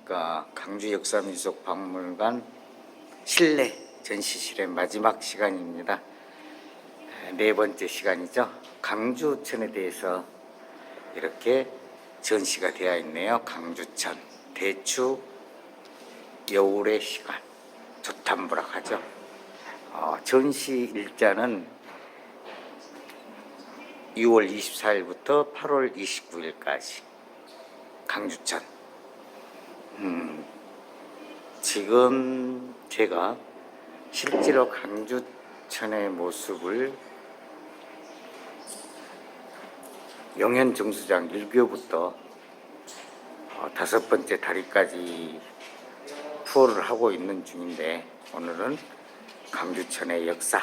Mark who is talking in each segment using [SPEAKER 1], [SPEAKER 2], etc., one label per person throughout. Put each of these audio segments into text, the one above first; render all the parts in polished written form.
[SPEAKER 1] 안녕하십니까. 광주 역사민속박물관 실내 전시실의 마지막 시간입니다. 네 번째 시간이죠. 광주천에 대해서 이렇게 전시가 되어 있네요. 광주천 대추 여울의 시간 조탐부락 하죠. 전시 일자는 6월 24일부터 8월 29일까지 광주천. 지금 제가 실제로 광주천의 모습을 영현정수장 1교부터 5번째 다리까지 투어를 하고 있는 중인데, 오늘은 광주천의 역사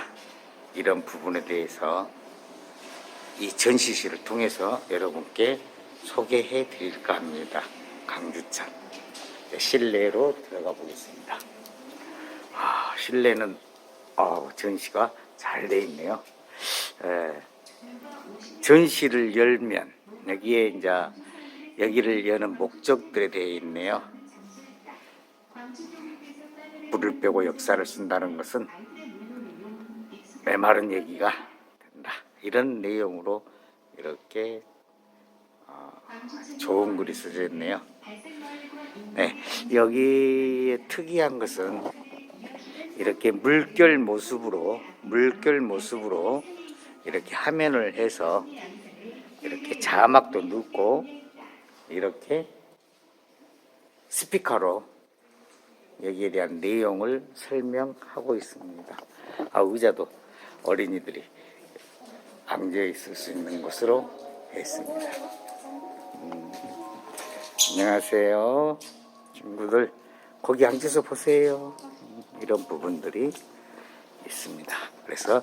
[SPEAKER 1] 이런 부분에 대해서 이 전시실을 통해서 여러분께 소개해 드릴까 합니다. 광주천 실내로 들어가 보겠습니다. 실내는 전시가 잘 돼 있네요. 전시를 열면 여기에 이제 여기를 여는 목적들에 대해 있네요. 불을 빼고 역사를 쓴다는 것은 메마른 얘기가 된다, 이런 내용으로 이렇게 좋은 글이 써져 있네요. 네, 여기에 특이한 것은 이렇게 물결 모습으로 이렇게 화면을 해서 이렇게 자막도 넣고 이렇게 스피커로 여기에 대한 내용을 설명하고 있습니다. 의자도 어린이들이 앉아 있을 수 있는 곳으로 했습니다. 안녕하세요. 친구들, 거기 앉아서 보세요. 이런 부분들이 있습니다. 그래서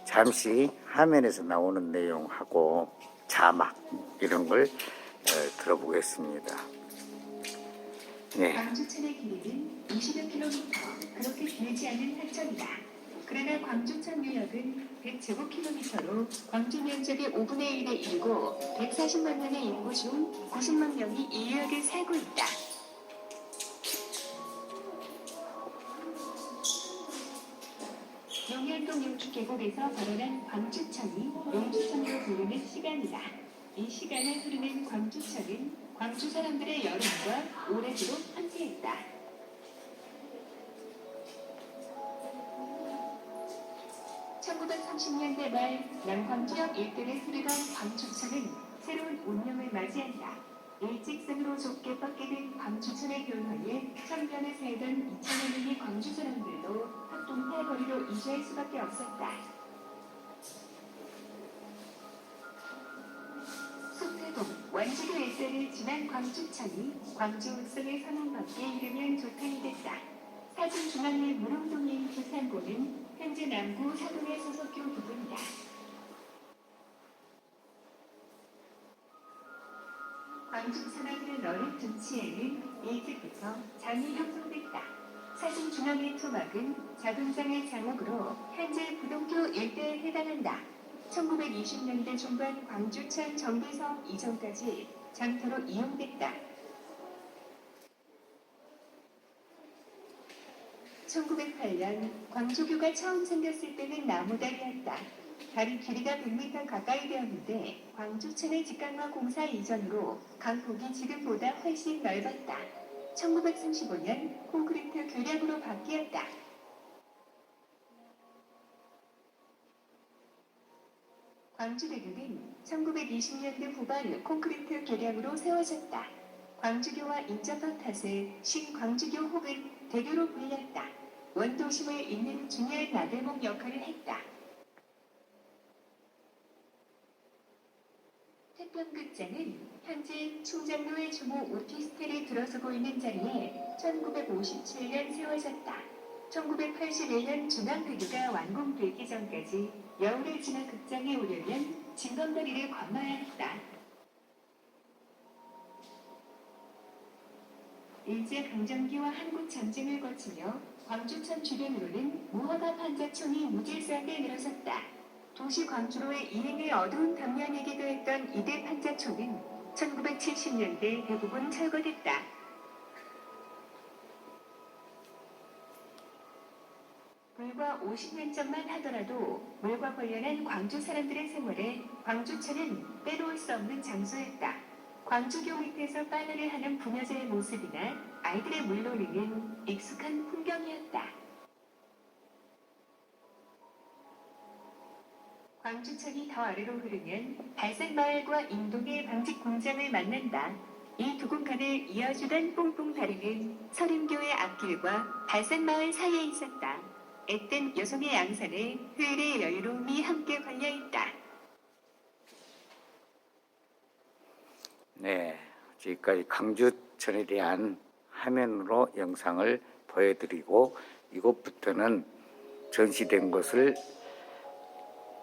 [SPEAKER 1] 잠시 화면에서 나오는 내용하고 자막 이런 걸 들어보겠습니다. 네.
[SPEAKER 2] 광주천의 길이는 20여 킬로미터, 그렇게 길지 않은 하천이다. 그러나 광주천 유역은 100제곱킬로미터로 광주 면적의 5분의 1에 이르고 140만 명의 인구 중 90만 명이 이 유역에 살고 있다. 용현동 용축계곡에서 발원한 광주천이 용주천으로 부르는 시간이다. 이 시간에 흐르는 광주천은 광주 사람들의 여름과 오래도록 함께했다. 1930년대 말 남광주역 일대를 흐르던 광주천은 새로운 운명을 맞이한다. 일직선으로 좁게 뻗게 된 광주천의 변화에 천변에 살던 2천여 명의 광주 사람들도 합동탈거리로 이주할 수밖에 없었다. 소태동, 완주교 일대를 지난 광주천이 광주 읍성의 선원밖에 이르면 조탄이 됐다. 사진 중앙리 무릉동에 있는 부산고는 현재 남구 사동의 소속교 부분이다. 광주천에 흐른 어린 등치에는 일찍부터 장이 형성됐다. 사진 중앙의 토막은 자동장의 장옥으로 현재 부동교 일대에 해당한다. 1920년대 중반 광주천 정비사업 이전까지 장터로 이용됐다. 1908년 광주교가 처음 생겼을 때는 나무다리였다. 다리 길이가 100m 가까이 되었는데 광주천의 직강화 공사 이전으로 강폭이 지금보다 훨씬 넓었다. 1935년 콘크리트 교량으로 바뀌었다. 광주대교는 1920년대 후반 콘크리트 교량으로 세워졌다. 광주교와 인접한 탓에 신광주교 혹은 대교로 불렸다. 원도심을 잇는 중요한 나들목 역할을 했다. 태평극장은 현재 충장로의 주모 오피스텔이 들어서고 있는 자리에 1957년 세워졌다. 1981년 중앙대교가 완공되기 전까지 여울을 지나 극장에 오려면 징검다리를 건너야 했다. 일제강점기와 한국전쟁을 거치며 광주천 주변으로는 무허가 판자촌이 무질서하게 늘어섰다. 도시 광주로의 이행의 어두운 단면이기도 했던 이대 판자촌은 1970년대 대부분 철거됐다. 불과 50년 전만 하더라도 물과 관련한 광주 사람들의 생활에 광주천은 빼놓을 수 없는 장소였다. 광주교 밑에서 빨래를 하는 부녀자의 모습이나 아이들의 물놀이는 익숙한 풍경이었다. 광주천이 더 아래로 흐르면 발산마을과 인동의 방직 공장을 만난다. 이 두 공간을 이어주던 뽕뽕다리는 서림교의 앞길과 발산마을 사이에 있었다. 앳된 여성의 양산에 흐일의 여유로움이 함께 걸려있다.
[SPEAKER 1] 네, 지금까지 강주천에 대한 화면으로 영상을 보여드리고 이곳부터는 전시된 것을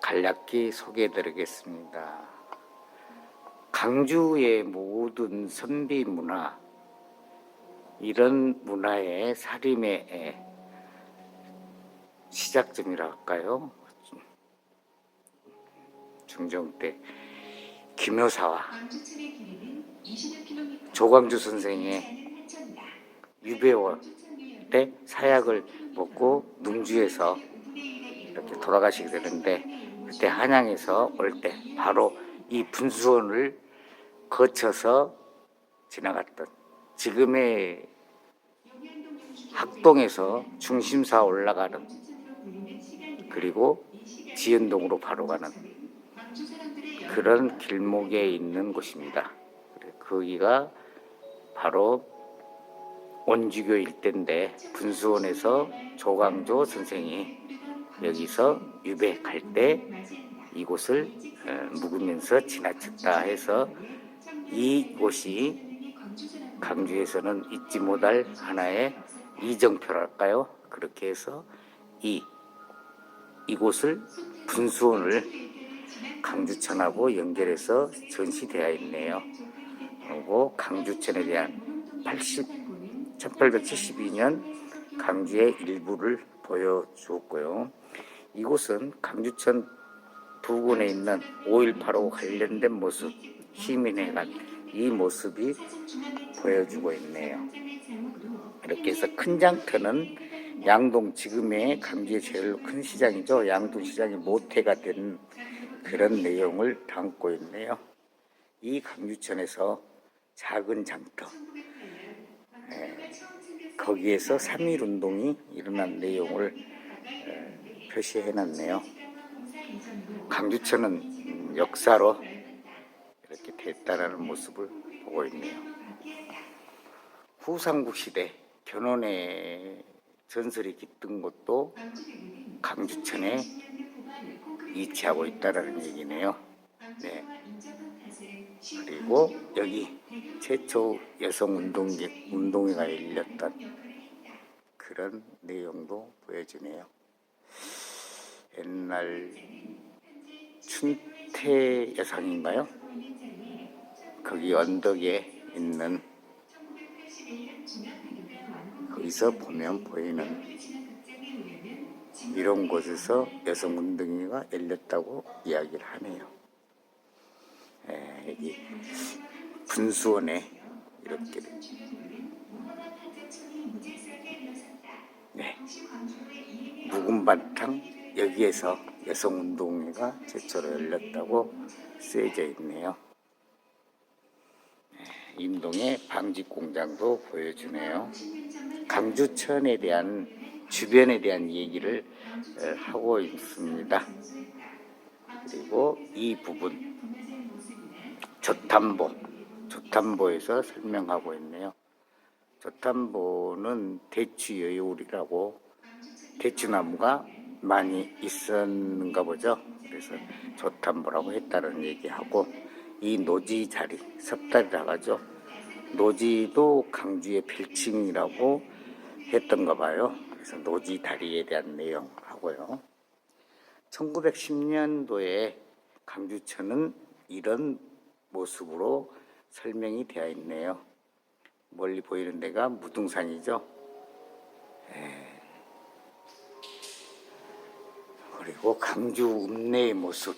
[SPEAKER 1] 간략히 소개해드리겠습니다. 강주의 모든 선비 문화, 이런 문화의 살림의 시작점이라 할까요? 중종 때 김효사와 조광주 선생의 유배원 때 사약을 먹고 능주에서 이렇게 돌아가시게 되는데, 그때 한양에서 올 때 바로 이 분수원을 거쳐서 지나갔던, 지금의 학동에서 중심사 올라가는, 그리고 지연동으로 바로 가는 그런 길목에 있는 곳입니다. 거기가 바로 원주교 일대인데, 분수원에서 조광조 선생이 여기서 유배 갈 때 이곳을 묵으면서 지나쳤다 해서 이곳이 강주에서는 잊지 못할 하나의 이정표랄까요? 그렇게 해서 이곳을 분수원을 강주천하고 연결해서 전시되어 있네요. 그리고 강주천에 대한 1872년 강주의 일부를 보여주었고요. 이곳은 강주천 부근에 있는 5.18하고 관련된 모습, 시민회관, 이 모습이 보여주고 있네요. 이렇게 해서 큰 장터는 양동, 지금의 강주의 제일 큰 시장이죠. 양동 시장이 모태가 된 그런 내용을 담고 있네요. 이 강주천에서 작은 장터, 거기에서 3.1운동이 일어난 내용을 표시해놨네요. 강주천은 역사로 이렇게 됐다라는 모습을 보고 있네요. 후삼국 시대 견훤의 전설이 깃든 곳도 강주천에 위치하고 있다라는 얘기네요. 네. 그리고 여기 최초 여성 운동회가 열렸던 그런 내용도 보여지네요. 옛날 춘태 여상인가요? 거기 언덕에 있는, 거기서 보면 보이는 이런 곳에서 여성 운동회가 열렸다고 이야기를 하네요. 여기 분수원에 이렇게 묵은 바탕, 여기에서 여성 운동회가 최초로 열렸다고 쓰여져 있네요. 인동의 방직 공장도 보여주네요. 강주천에 대한 주변에 대한 얘기를 하고 있습니다. 그리고 이 부분 조탐보에서 설명하고 있네요. 조탐보는 대추여울이라고 대추나무가 많이 있었는가 보죠. 그래서 조탐보라고 했다는 얘기하고, 이 노지 자리, 섭다리라고 하죠. 노지도 강주의 필칭이라고 했던가 봐요. 그래서 노지 다리에 대한 내용 하고요. 1910년도에 강주천은 이런 모습으로 설명이 되어 있네요. 멀리 보이는 데가 무등산이죠. 그리고 강주 읍내의 모습,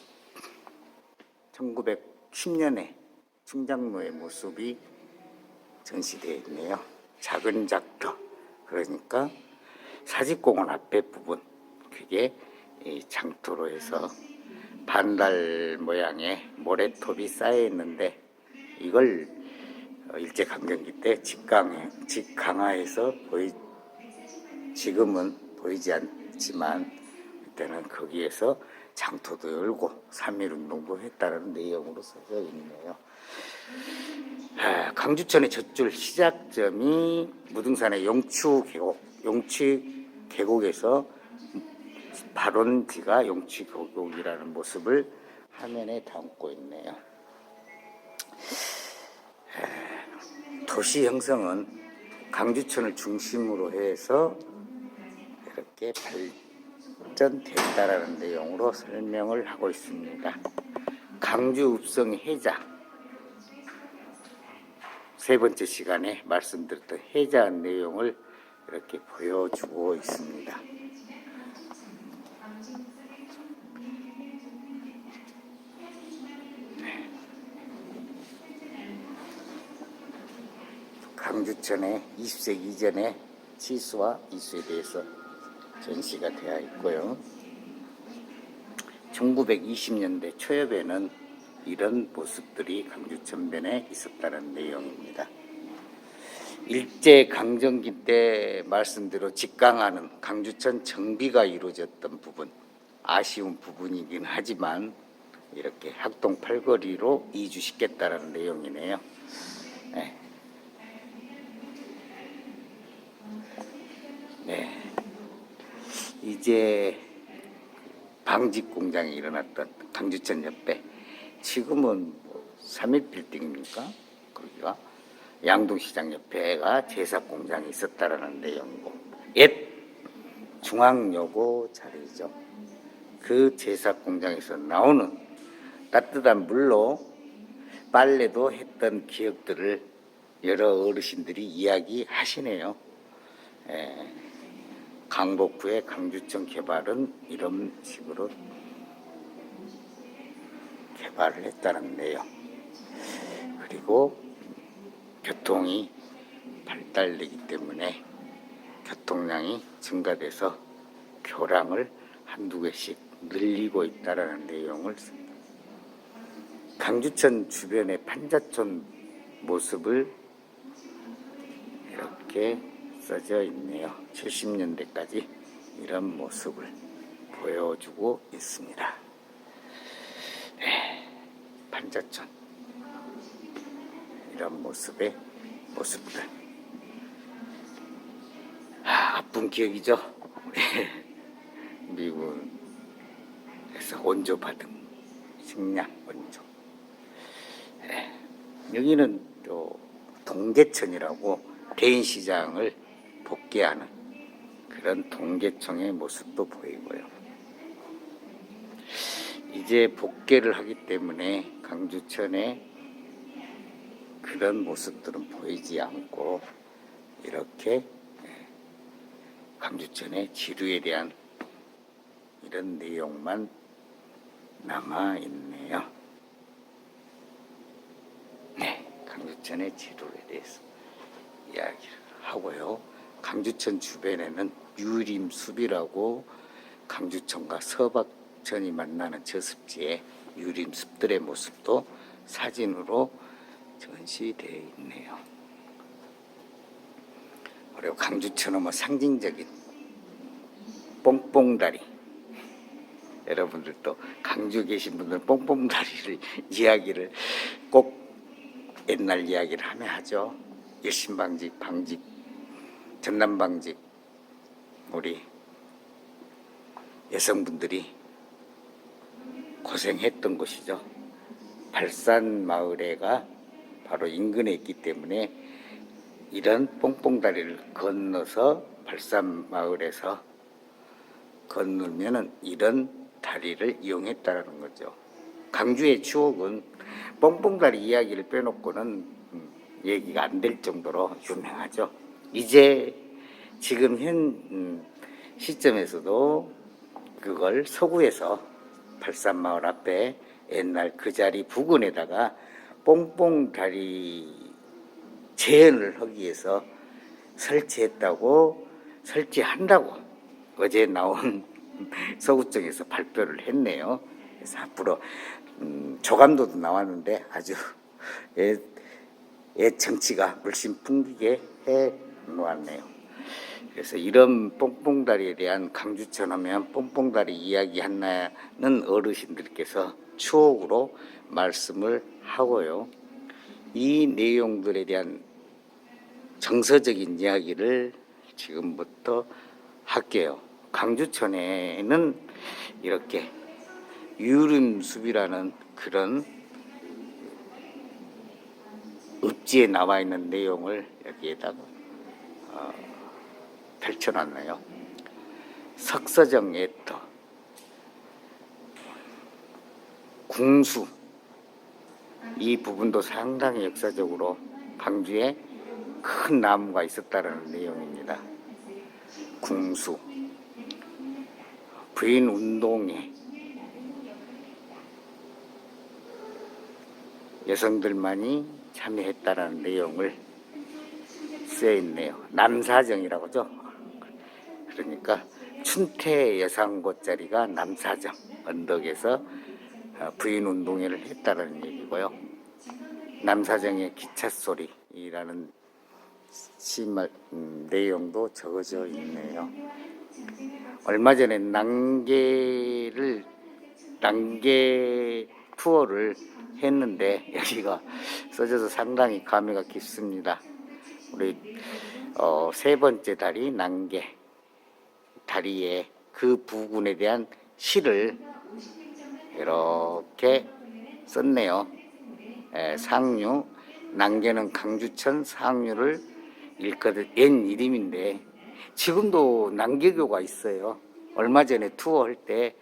[SPEAKER 1] 1910년에 충장로의 모습이 전시되어 있네요. 작은 작터, 그러니까 사직공원 앞에 부분, 그게 이 장토로 해서 반달 모양의 모래톱이 쌓여 있는데 이걸 일제강점기 때 직강화해서 지금은 보이지 않지만 그때는 거기에서 장터도 열고 3.1운동도 했다는 내용으로 써져 있네요. 강주천의 젖줄 시작점이 무등산의 용치 계곡에서 발원지가 용치 계곡이라는 모습을 화면에 담고 있네요. 도시 형성은 강주천을 중심으로 해서 이렇게 발전됐다라는 내용으로 설명을 하고 있습니다. 강주 읍성 해자, 세 번째 시간에 말씀드렸던 해자 내용을 이렇게 보여주고 있습니다. 강주천의 20세기 이전의 치수와 이수에 대해서 전시가 되어 있고요. 1920년대 초엽에는 이런 모습들이 강주천변에 있었다는 내용입니다. 일제강점기 때 말씀대로 직강하는 강주천 정비가 이루어졌던 부분, 아쉬운 부분이긴 하지만 이렇게 학동 팔거리로 이주시켰다는 내용이네요. 네. 이제 방직 공장이 일어났던 강주천 옆에, 지금은 3일 빌딩입니까? 거기가 양동시장 옆에가 제작 공장이 있었다라는 내용이고, 옛 중앙여고 자리죠. 그 제작 공장에서 나오는 따뜻한 물로 빨래도 했던 기억들을 여러 어르신들이 이야기하시네요. 강북구의 강주천 개발은 이런 식으로 개발을 했다는 내용. 그리고 교통이 발달되기 때문에 교통량이 증가돼서 교량을 한두 개씩 늘리고 있다는 내용을 씁니다. 강주천 주변의 판자촌 모습을 이렇게 써져 있네요. 70년대까지 이런 모습을 보여주고 있습니다. 판자촌, 이런 모습들. 아픈 기억이죠. 미국에서 원조받은 식량 원조. 여기는 또 동계천이라고 대인시장을 복귀하는 그런 동계청의 모습도 보이고요. 이제 복귀를 하기 때문에 강주천의 그런 모습들은 보이지 않고 이렇게 강주천의 지류에 대한 이런 내용만 남아 있네요. 강주천의 지류에 대해서 이야기를 하고요. 강주천 주변에는 유림숲이라고 강주천과 서박천이 만나는 저습지에 유림숲들의 모습도 사진으로 전시되어 있네요. 그리고 강주천은 상징적인 뽕뽕다리, 여러분들도 강주 계신 분들은 뽕뽕다리를 이야기를 꼭 옛날 이야기를 하면 하죠. 일신방직, 방직, 전남방직, 우리 여성분들이 고생했던 곳이죠. 발산 마을에가 바로 인근에 있기 때문에 이런 뽕뽕다리를 건너서 발산 마을에서 건너면은 이런 다리를 이용했다라는 거죠. 강주의 추억은 뽕뽕다리 이야기를 빼놓고는 얘기가 안 될 정도로 유명하죠. 이제 지금 현 시점에서도 그걸 서구에서 발산마을 앞에 옛날 그 자리 부근에다가 뽕뽕다리 재현을 하기 위해서 설치한다고 어제 나온 서구청에서 발표를 했네요. 그래서 앞으로 조감도도 나왔는데 아주 정치가 물씬 풍기게 해 놓았네요. 그래서 이런 뽕뽕다리에 대한 강주천 하면 뽕뽕다리 이야기하는 어르신들께서 추억으로 말씀을 하고요. 이 내용들에 대한 정서적인 이야기를 지금부터 할게요. 강주천에는 이렇게 유림숲이라는 그런 읍지에 나와 있는 내용을 여기에다가 펼쳐놨네요. 석서정 애터, 궁수, 이 부분도 상당히 역사적으로 강주에 큰 나무가 있었다는 내용입니다. 궁수, 부인 운동회, 여성들만이 참여했다는 내용을 쓰여있네요. 남사정이라고죠. 그러니까 춘태 여상고짜리가 남사정 언덕에서 부인 운동회를 했다는 얘기고요. 남사정의 기차 소리라는 시말 내용도 적어져 있네요. 얼마 전에 난개 투어를 했는데 여기가 써져서 상당히 감회가 깊습니다. 우리 세 번째 다리 난개 다리에 그 부근에 대한 시를 이렇게 썼네요. 상류, 난개는 강주천 상류를 일거든 옛 이름인데 지금도 난개교가 있어요. 얼마 전에 투어할 때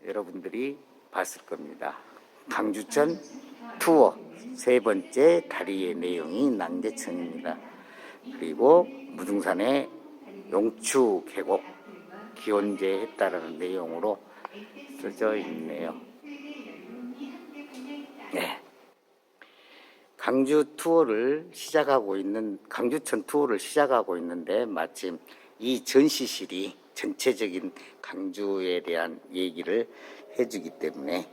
[SPEAKER 1] 여러분들이 봤을 겁니다. 강주천 투어 세 번째 다리의 내용이 난개천입니다. 그리고 무등산에 용추 계곡 기원제했다라는 내용으로 써져 있네요. 네. 강주천 투어를 시작하고 있는데 마침 이 전시실이 전체적인 강주에 대한 얘기를 해주기 때문에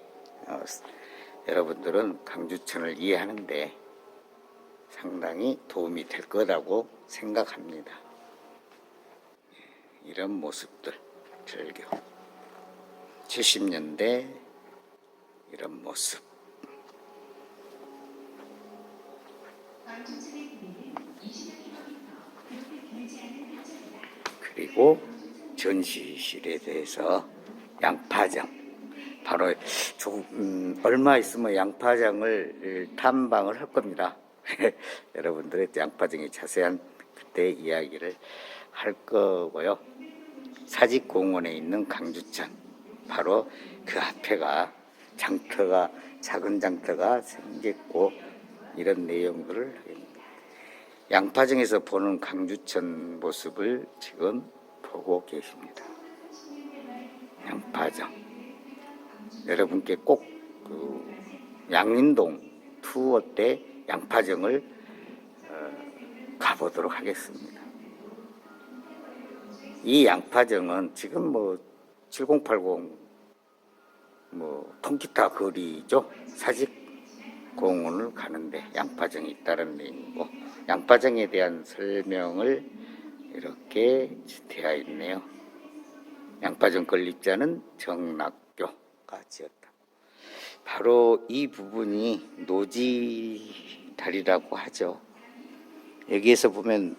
[SPEAKER 1] 여러분들은 강주천을 이해하는데 상당히 도움이 될 거라고 생각합니다. 이런 모습들 즐겨 70년대 이런 모습 그리고 전시실에 대해서 양파장 바로 얼마 있으면 양파장을 탐방을 할 겁니다. 여러분들의 양파장의 자세한 그때 이야기를 할 거고요. 사직공원에 있는 강주천 바로 그 앞에가 작은 장터가 생겼고 이런 내용들을 양파장에서 보는 강주천 모습을 지금 보고 계십니다. 양파장 여러분께 꼭 양림동 투어 때 양파장을 가보도록 하겠습니다. 이 양파장은 지금 7080 통기타 거리죠. 사직공원을 가는데 양파장이 있다는 내용이고 양파장에 대한 설명을 이렇게 되어 있네요. 양파장 건립자는 정낙교가 지었다. 바로 이 부분이 노지다리라고 하죠. 여기에서 보면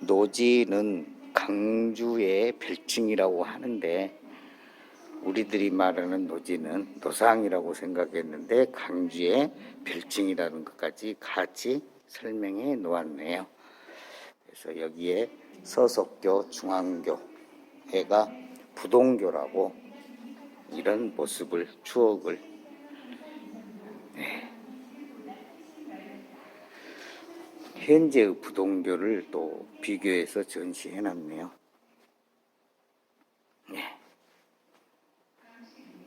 [SPEAKER 1] 노지는 강주의 별칭이라고 하는데 우리들이 말하는 노지는 노상이라고 생각했는데 강주의 별칭이라는 것까지 같이 설명해 놓았네요. 그래서 여기에 서석교, 중앙교회가 부동교라고 이런 모습을 추억을 현재의 부동교를 또 비교해서 전시해 놨네요.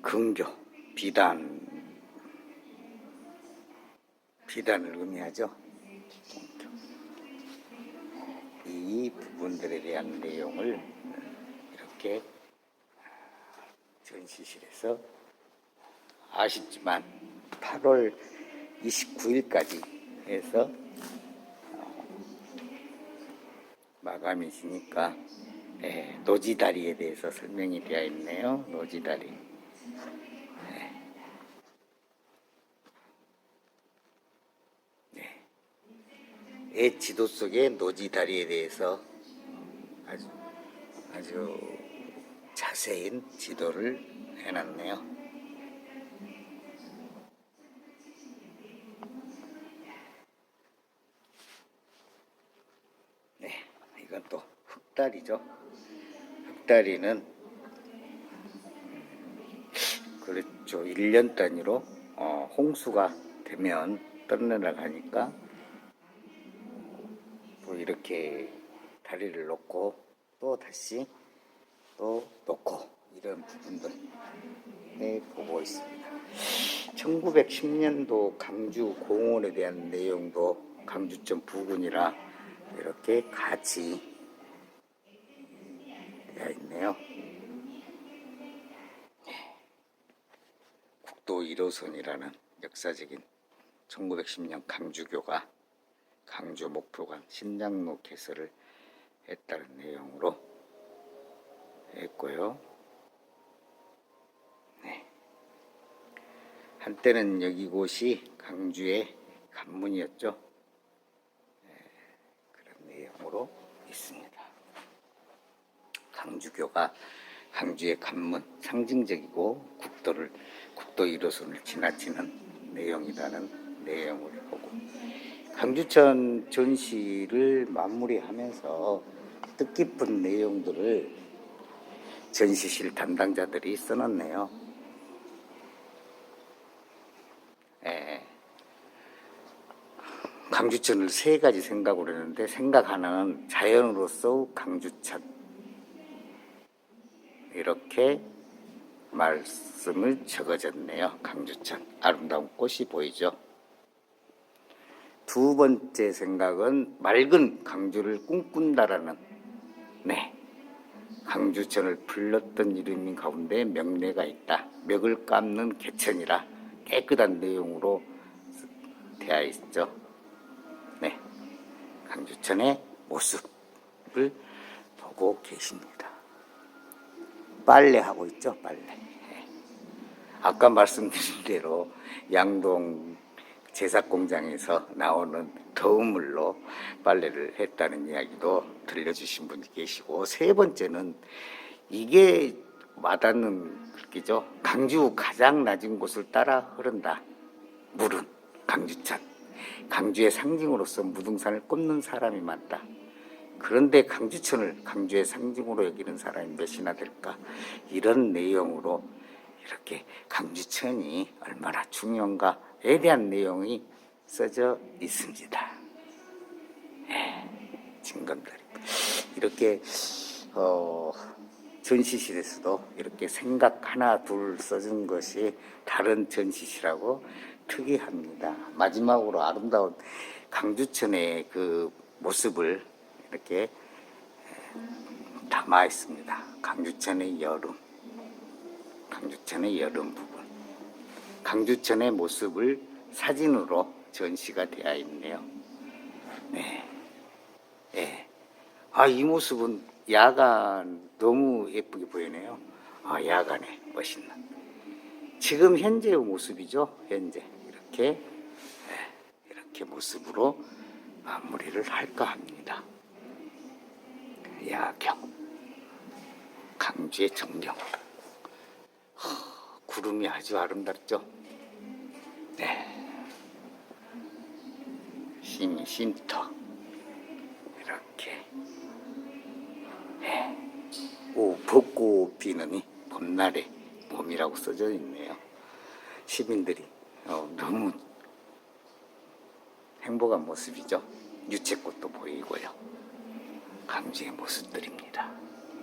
[SPEAKER 1] 근교, 비단을 의미하죠. 이 부분들에 대한 내용을 이렇게 전시실에서 아쉽지만 8월 29일까지 해서 마감이시니까 노지다리에 대해서 설명이 되어 있네요. 노지다리. 애 지도 속에 노지다리에 대해서 아주 자세한 지도를 해놨네요. 네, 이건 또 흑다리죠. 흑다리는 그렇죠. 1년 단위로 홍수가 되면 떠내려가니까 또 이렇게 다리를 놓고 또 다시 또 놓고 이런 부분들 보고 있습니다. 1910년도 강주 공원에 대한 내용도 강주천 부근이라 이렇게 같이 되어 있네요. 국도 1호선이라는 역사적인 1910년 강주교가 강주 목표관 신장로 개설을 했다는 내용으로 했고요. 네. 한때는 여기곳이 강주의 관문이었죠. 그런 내용으로 있습니다. 강주교가 강주의 관문, 상징적이고 국도 1호선을 지나치는 내용이라는 내용을 보고 강주천 전시를 마무리하면서 뜻깊은 내용들을 전시실 담당자들이 써놨네요. 강주천을 세 가지 생각을 했는데 생각하는 자연으로서 강주천 이렇게 말씀을 적어졌네요. 강주천 아름다운 꽃이 보이죠. 두 번째 생각은 맑은 강주를 꿈꾼다라는 강주천을 불렀던 이름 가운데 명례가 있다. 멱을 감는 개천이라 깨끗한 내용으로 되어 있죠. 네, 강주천의 모습을 보고 계십니다. 빨래하고 있죠. 빨래. 아까 말씀드린 대로 양동 제사공장에서 나오는 더운 물로 빨래를 했다는 이야기도 들려주신 분이 계시고, 세 번째는 이게 와닿는 글귀죠. 강주 가장 낮은 곳을 따라 흐른다. 물은 강주천. 강주의 상징으로서 무등산을 꼽는 사람이 많다. 그런데 강주천을 강주의 상징으로 여기는 사람이 몇이나 될까? 이런 내용으로 이렇게 강주천이 얼마나 중요한가에 대한 내용이 써져 있습니다. 진검다리. 이렇게 전시실에서도 이렇게 생각 하나 둘 써준 것이 다른 전시실하고 특이합니다. 마지막으로 아름다운 강주천의 그 모습을 이렇게 담아 있습니다. 강주천의 여름, 강주천의 여름 부분, 강주천의 모습을 사진으로 전시가 되어 있네요. 이 모습은 야간 너무 예쁘게 보이네요. 야간에 멋있는. 지금 현재의 모습이죠. 현재 이렇게 모습으로 마무리를 할까 합니다. 야경, 강주의 정경. 구름이 아주 아름답죠. 쉼터 이렇게 벚꽃 피는 봄날의 봄이라고 써져 있네요. 시민들이 너무 행복한 모습이죠. 유채꽃도 보이고요. 강주의 모습들입니다.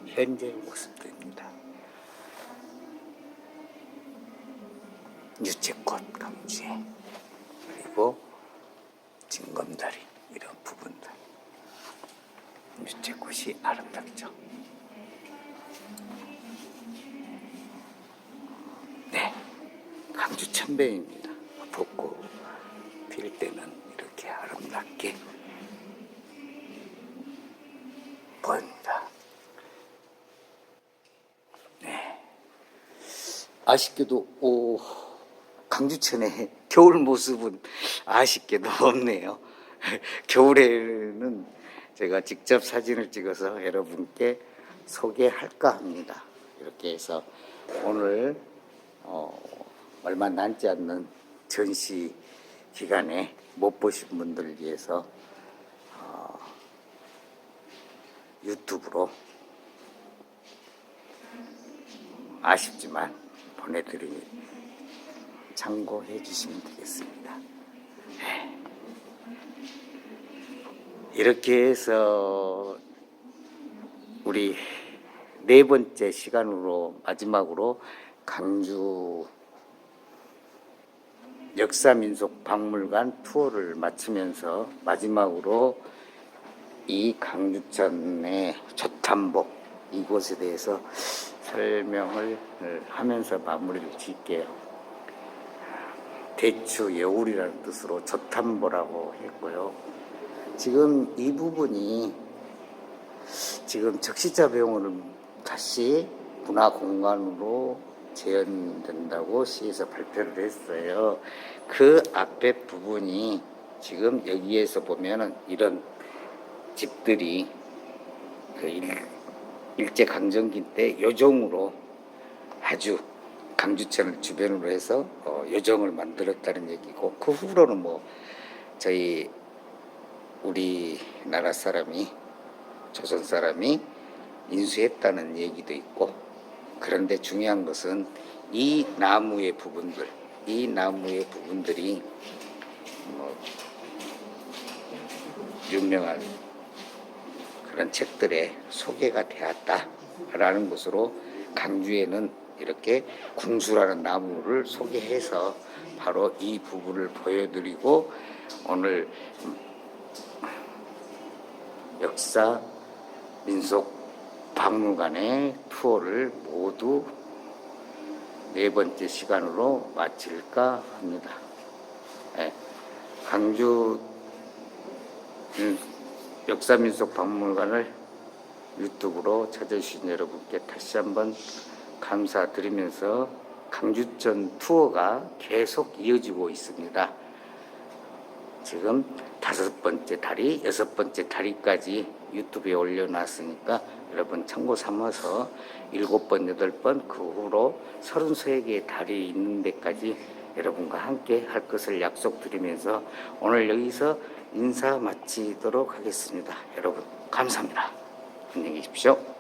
[SPEAKER 1] 현재의 모습들입니다. 유채꽃 강주에, 그리고 진검다리 이런 부분들. 유채꽃이 아름답죠. 강주 천변입니다. 벚꽃 필 때는 이렇게 아름답게 보입니다. 네. 아쉽게도 강주천의 겨울 모습은 아쉽게도 없네요. 겨울에는 제가 직접 사진을 찍어서 여러분께 소개할까 합니다. 이렇게 해서 오늘 얼마 남지 않는 전시 기간에 못 보신 분들을 위해서 유튜브로 아쉽지만 보내드리니 참고해 주시면 되겠습니다. 네. 이렇게 해서 우리 네 번째 시간으로 마지막으로 강주 역사민속박물관 투어를 마치면서 마지막으로 이 강주천의 조탐복 이곳에 대해서 설명을 하면서 마무리를 짓게요. 대추 여울이라는 뜻으로 조탐보라고 했고요. 지금 이 부분이 지금 적시자병원을 다시 문화공간으로 재현된다고 시에서 발표를 했어요. 그 앞에 부분이 지금 여기에서 보면은 이런 집들이 그 일제강점기 때 요정으로 아주 강주천을 주변으로 해서 요정을 만들었다는 얘기고, 그 후로는 뭐 저희 우리나라 사람이 조선 사람이 인수했다는 얘기도 있고, 그런데 중요한 것은 이 나무의 부분들이 뭐 유명한 그런 책들에 소개가 되었다라는 것으로 강주에는 이렇게 궁수라는 나무를 소개해서 바로 이 부분을 보여드리고, 오늘 역사 민속 박물관의 투어를 모두 네 번째 시간으로 마칠까 합니다. 네. 강주 역사민속박물관을 유튜브로 찾아주신 여러분께 다시 한번 감사드리면서 강주천 투어가 계속 이어지고 있습니다. 지금 5번째 다리, 6번째 다리까지 유튜브에 올려놨으니까 여러분 참고 삼아서 7번, 8번 그 후로 33개의 다리 있는 데까지 여러분과 함께 할 것을 약속드리면서 오늘 여기서 인사 마치도록 하겠습니다. 여러분 감사합니다. 안녕히 계십시오.